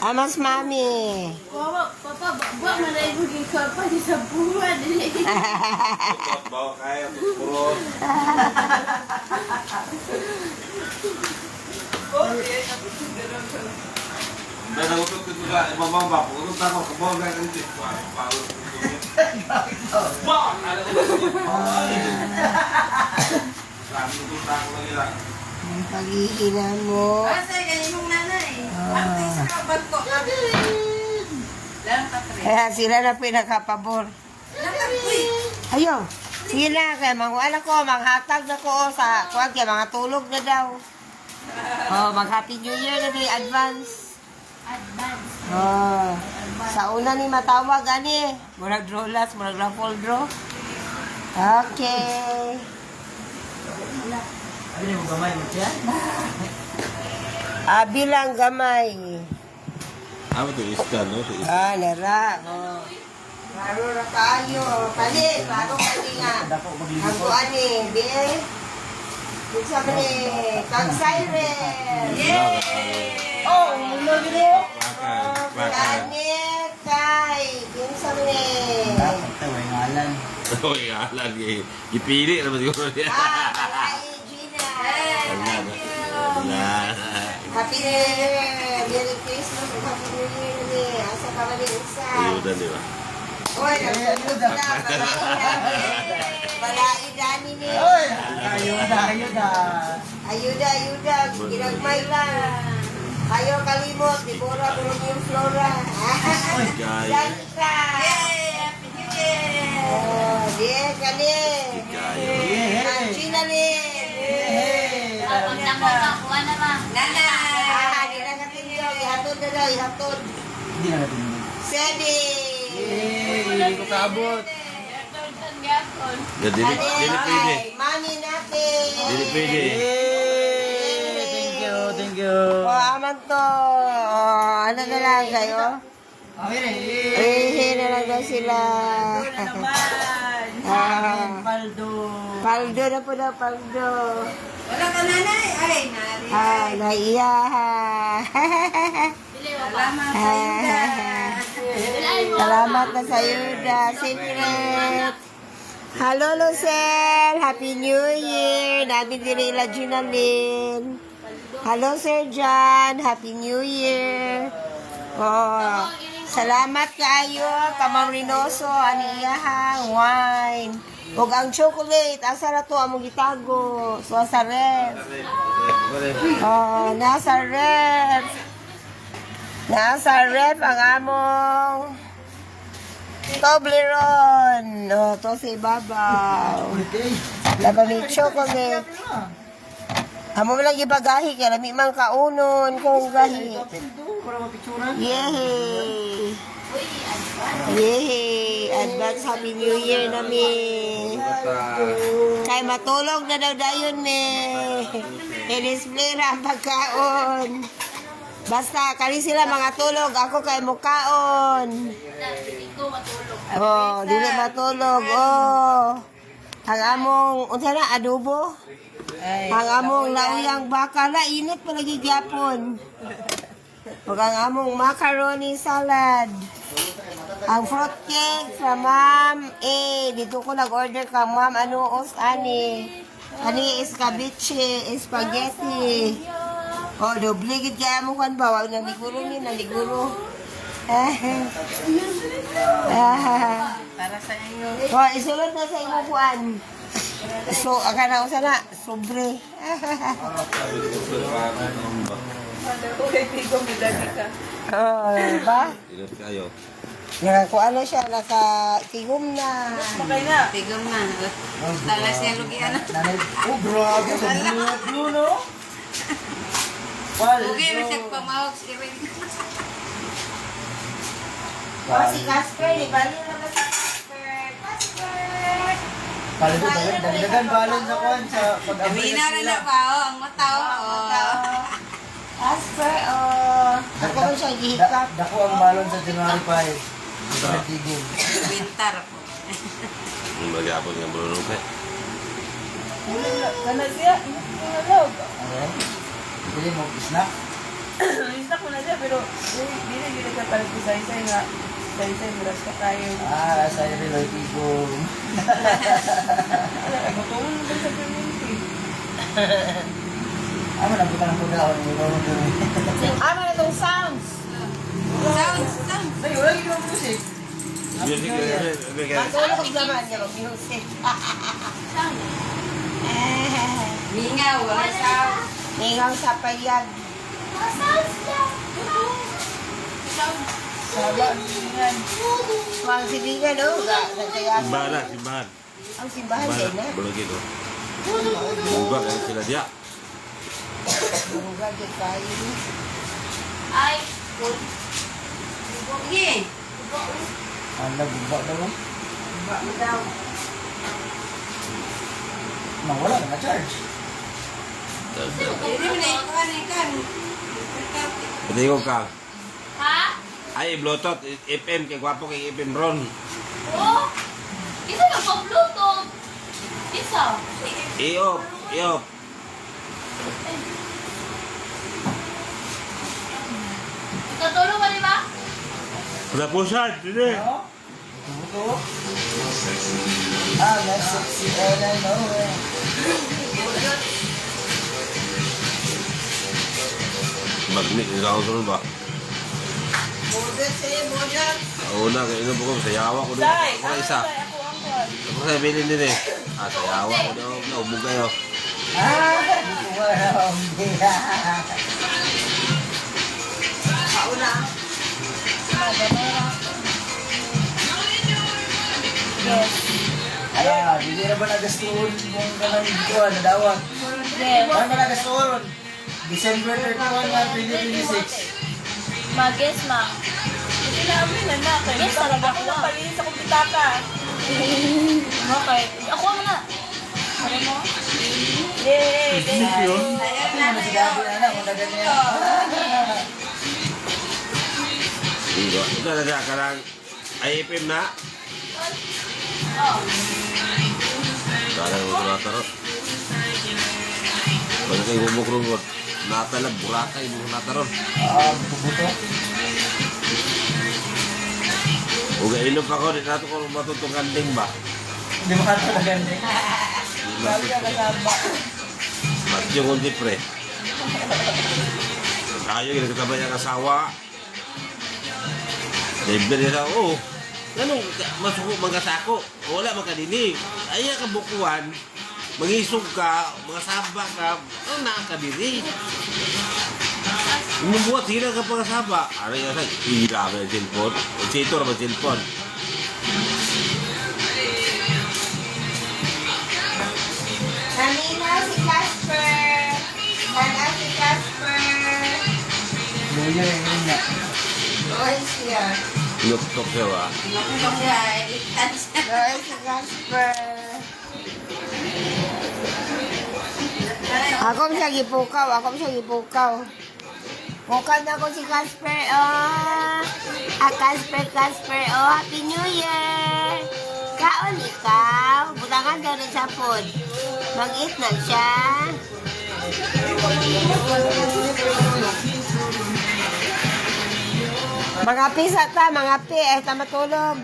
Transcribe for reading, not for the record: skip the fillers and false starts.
Amas mami. Papa, buat mana ibu pergi ke apa di Sabuan ni. Bawa kaya untuk perut. Dan aku tuh juga mama bapak itu takut ke bawah kan nanti. Wah, ada Kami tuh takut lagi lah. Ang paghihinan mo. Asa ganyan mong nanay. Ate sa kabat ko. Lang kapre. Kaya sila na pinakapabor. Lang kapoy. Ayaw. Sige na, kaya wala ko, maghatag na ko sa kuwan, kaya mga tulog na daw. Oh, mag-Happy New Year na di, advance. Advance. Oh, sa una ni matawag, ani. Murag draw last, murag raffle draw. Okay. Abi mo gamay mo siya? Bilang gamay. Apa tuh iskan, no? Nara. Oh. Laro na kayo. Palit, laro kali nga. Dako maglilipot. Ang kuan ni, be. Kung sabi ni, kang siren. Yay! Oh, mulog rin. Makan. Ganit, kay. Kung sabi ni. Ito may ngalan. Oh, ya, lagi. Dipilih sama siguro dia. Kalay, Gina. Nah. Happy Merry Christmas. Happy New Year ni. Asa ka ba ni Isa? Udah deh, Pak. Oy, nagtutulog na. Balaidani ni. Oy! Ayuda, ayuda. Ayuda. Ginagmay lang. Kayo kalimot. Di Bora, bulong yung Flora. Gay. Santa. Yay! Happy New Year! Oh, di kani. Hey! Gina ni. Hey! Pag nakakuha na ba? Nanay! Di na katinyo. Ihatod na daw, ihatod. Hindi na natin. Sedi. Hey! Hindi ko kaabot. Ya, dili pwede. Mami natin. Dili pwede. Hey! Thank you. Oh, aman to. Oh, ano na lang kayo? Na lang daw sila. Paldo. Paldo na po daw, paldo. Wala ka nanay? Ay, nari. Ay, naiya. Salamat sa Yuda. Salamat na sa Yuda. Secret. Hello, Lucel. Happy New Year. Namin din nila Junalyn. Hello, Sir John. Happy New Year. Oh, salamat kayo. Kamang Rinoso. Aniyahang wine. Huwag ang chocolate. Asa na to among gitago. So, sa ref. Oh, nasa ref. Nasa ref ang among Toblerone. Oh, to si Babaw. Laban ni chocolate. Amo lang gibagahi kaya lami man kaunon kung gahi. Yehey. Yehey. Advance Happy New Year namin. Kay matulog na daw dayon me. I-display ra ang pagkaon. Basta kani sila mga tulog, ako kay mukaon. Oh, dili matulog. Oh. Ang among unsa na adobo? Ang among lauyang baka na init pa lagi gyapon. Ug ang among macaroni salad. Ang fruit cake sa Ma'am dito ko nag-order ka Ma'am Anuos ani. Ani escabeche, spaghetti. Oh, doble gid kaya mo kan ba wag naliguro ni naliguro. Para sa inyo. Oh, isulod na sa imo kuan. So, akala ko sana, sobre. Oh, ba? Ingat kayo. Nakakuha na siya, nakatigom na. Tigom na. Talas niya lugi ano. Oh, grabe. Blue, no? Paldo. Lugi na siya pamawag si Ring. Oh, si Casper, di ba? Ano naman si Casper? Casper! Paldo talaga. Dagdagan balon sa kwan sa pag-abay Mina na na sila. na pa ang mataw. Casper, oh. Ako mo siya gihikap. Dako ang balon sa January 5. Tigil. Winter po. Yung magyapon nga bulunong pa. Kana siya? Hello. Okay. Pili mo snack. Isa ko na siya, pero hindi na gila siya palit ko say-say nga. Say-say, buras ka tayo. Ah, sa iyo rin, Tigo. Gutungan mo ba sa community? Amo na kita ng pagkaon mo mo. Ano na itong sounds? Ay, wala yung music. Music, Matulog naman niya mag-music. Mingaw, wala sound. Ningaw sa payag. Saba, yan. Ang sibigan, no? Nagkaya simbahan. ang simbahan din, na. Belum gitu. Buka kan sila dia. Buruga, di kayo. Ay, Bugi. Ang nagbuba daw. Daw. Wala na charge. Hindi mo na ikan. Pati ko ka. Ha? Ay, Bluetooth, FM, kay gwapo kay FM Ron. Oh, isa na pa Bluetooth. Isa. Iop. Tutulong ka, di ba? Udah pusat, ini. Ano? Buto. Ah, may sexy na no. Magnet, ini kau turun ba? Budat sa'yo, budat. Una, kaya inom ko, sayawa ko din. Ako na isa. Ako sa bilin din eh. Sayawa ko din. Naubog kayo. Ah, wala. Pauna. Ala, hindi na ba nagastuon kung kanang ikuan na dawat? Ano na nagastuon? December 31 na 2026. Mag-guess, ma. Hindi namin na na. Guess talaga ako na. Palinis sa kumpitaka. Okay. Ako na. Ano mo? Yay! Ako na si Gabi na kung naganyan. Hindi. Ito na siya, karang IFM na. Karang natarot. Pag kayo bumuk-rungot, natalag, burakay, bumuk nataron. Buto. Uga ilog ako, di nato ko matutong kanding ba? Hindi mo ka talaga hindi. Sabi ka kasama. Matyo kong pre. Tayo, ginagkabay ang asawa. Libre nila, ganun, masuko, magasako. Wala makadini. Ay, kabukuan, mangisog ka, magasaba ka, nakakadini. Umubuhat sila ka pangasaba. Ano yung sa hila ka yung cellphone? O sito naman cellphone. Nanina si Casper. Nana si Casper. Luya yung niya. Oy siya. Luktok siya ba? Oy si Casper. Ako siya gipukaw. Pukaw na ko si Casper. Casper. Happy New Year. Kaon ikaw. Butangan daw rin sa food. Mag-eat na siya. Mga pisa ta, mga pi. Ta matulog.